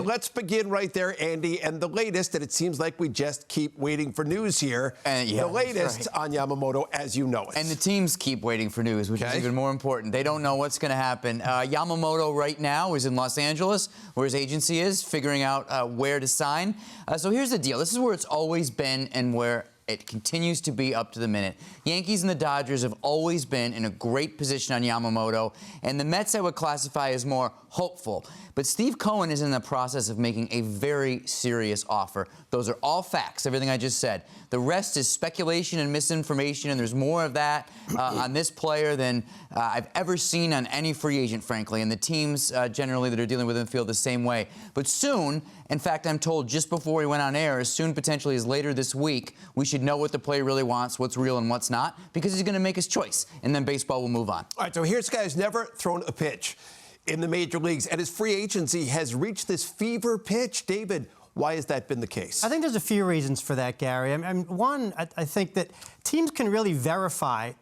Let's begin right there, Andy. And the latest, and it seems like we just keep waiting for news here. Yeah, the latest on Yamamoto, as you know it. And the teams keep waiting for news, which is even more important. They don't know what's going to happen. Yamamoto right now is in Los Angeles, where his agency is, figuring out where to sign. So here's the deal. This is where it's always been and where it continues to be up to the minute. Yankees and the Dodgers have always been in a great position on Yamamoto, and the Mets I would classify as more hopeful. But Steve Cohen is in the process of making a very serious offer. Those are all facts, everything I just said. The rest is speculation and misinformation, and there's more of that on this player than I've ever seen on any free agent, frankly. And the teams generally that are dealing with him feel the same way. But soon, in fact, I'm told just before we went on air, as soon potentially as later this week, we should know what the player really wants, what's real and what's not, because he's going to make his choice, and then baseball will move on. All right, so here's a guy who's never thrown a pitch in the major leagues, and his free agency has reached this fever pitch. David, why has that been the case? I think there's a few reasons for that, Gary. One, I think that teams can really verify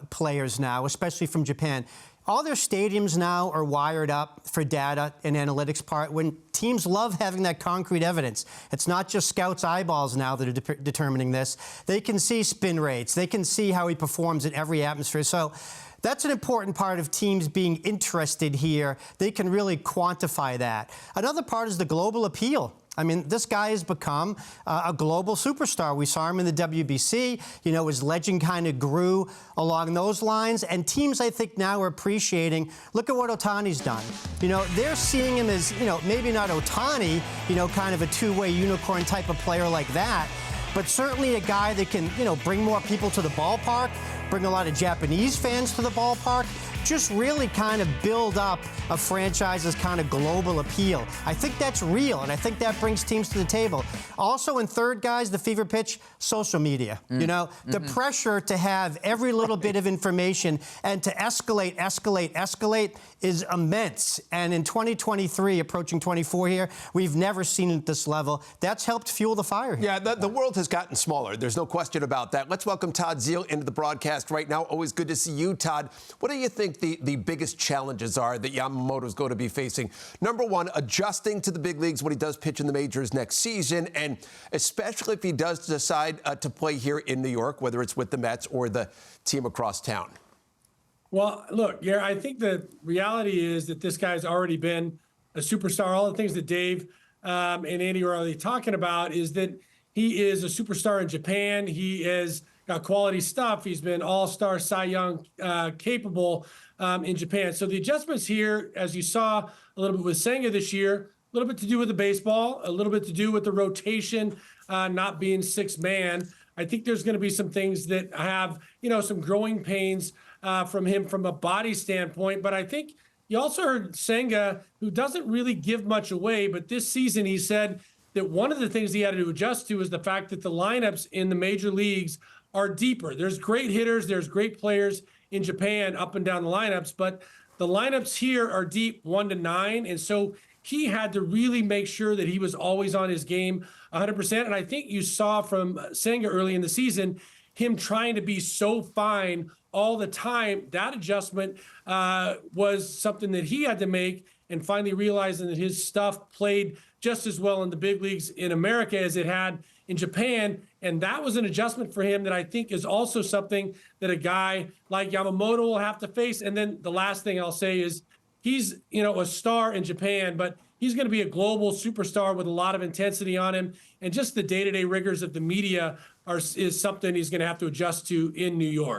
players now, especially from Japan. All their stadiums now are wired up for data and analytics part. When teams love having that concrete evidence. It's not just scouts' eyeballs now that are determining this. They can see spin rates. They can see how he performs in every atmosphere. So that's an important part of teams being interested here. They can really quantify that. Another part is the global appeal. I mean, this guy has become a global superstar. We saw him in the WBC. You know, his legend kind of grew along those lines. And teams, I think, now are appreciating, look at what Ohtani's done. You know, they're seeing him as, you know, maybe not Ohtani, you know, kind of a two-way unicorn type of player like that, but certainly a guy that can, you know, bring more people to the ballpark, bring a lot of Japanese fans to the ballpark, just really kind of build up a franchise's kind of global appeal. I think that's real, and I think that brings teams to the table. Also, in third, guys, the fever pitch, social media. You know, the pressure to have every little bit of information and to escalate is immense. And in 2023, approaching 24 here, we've never seen it at this level. That's helped fuel the fire here. Yeah, the world has gotten smaller. There's no question about that. Let's welcome Todd Zeile into the broadcast right now. Always good to see you, Todd. What do you think the biggest challenges are that Yamamoto's going to be facing? Number one, adjusting to the big leagues when he does pitch in the majors next season, and especially if he does decide to play here in New York, whether it's with the Mets or the team across town. Well, look, yeah, I think the reality is that this guy's already been a superstar. All the things that Dave and Andy are already talking about is that he is a superstar in Japan. He has got quality stuff. He's been all-star, Cy Young capable in Japan. So the adjustments here, as you saw a little bit with Senga this year, a little bit to do with the baseball, a little bit to do with the rotation not being six-man. I think there's going to be some things that have, you know, some growing pains from him from a body standpoint. But I think you also heard Senga, who doesn't really give much away, but this season he said that one of the things he had to adjust to is the fact that the lineups in the major leagues are deeper. There's great hitters, there's great players in Japan up and down the lineups, but the lineups here are deep 1 to 9, and so he had to really make sure that he was always on his game 100%. And I think you saw from Senga early in the season him trying to be so fine all the time. That adjustment was something that he had to make, and finally realizing that his stuff played just as well in the big leagues in America as it had in Japan. And that was an adjustment for him that I think is also something that a guy like Yamamoto will have to face. And then the last thing I'll say is he's, you know, a star in Japan, but he's going to be a global superstar with a lot of intensity on him. And just the day-to-day rigors of the media is something he's going to have to adjust to in New York.